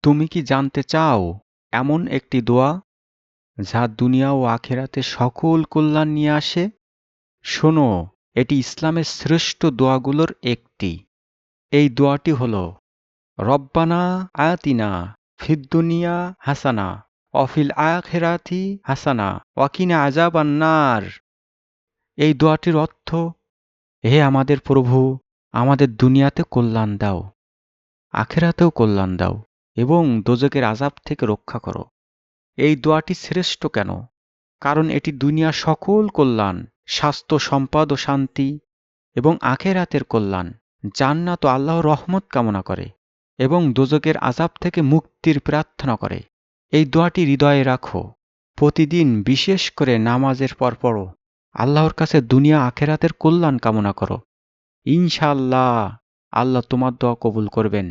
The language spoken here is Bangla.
তুমি কি জানতে চাও এমন একটি দোয়া যা দুনিয়া ও আখিরাতে সকল কল্যাণ নিয়ে আসে? শোনো, এটি ইসলামের শ্রেষ্ঠ দোয়াগুলোর একটি। এই দোয়াটি হল, রব্বানা আতিনা ফিদ দুনিয়া হাসানা অফিল আখিরাতি হাসানা ওয়াকিনা আযাবান্নার। এই দোয়াটির অর্থ, হে আমাদের প্রভু, আমাদের দুনিয়াতে কল্যাণ দাও, আখিরাতেও কল্যাণ দাও এবং দোজখের আযাব থেকে রক্ষা করো। এই দোয়াটি শ্রেষ্ঠ কেন? কারণ এটি দুনিয়ার সকল কল্যাণ, স্বাস্থ্য, সম্পদ ও শান্তি এবং আখিরাতের কল্যাণ, জান্নাত ও আল্লাহর রহমত কামনা করে এবং দোজখের আযাব থেকে মুক্তির প্রার্থনা করে। এই দোয়াটি হৃদয়ে রাখো, প্রতিদিন বিশেষ করে নামাজের পর পড়ো, আল্লাহর কাছে দুনিয়া আখিরাতের কল্যাণ কামনা করো। ইনশাআল্লাহ আল্লাহ তোমার দোয়া কবুল করবেন।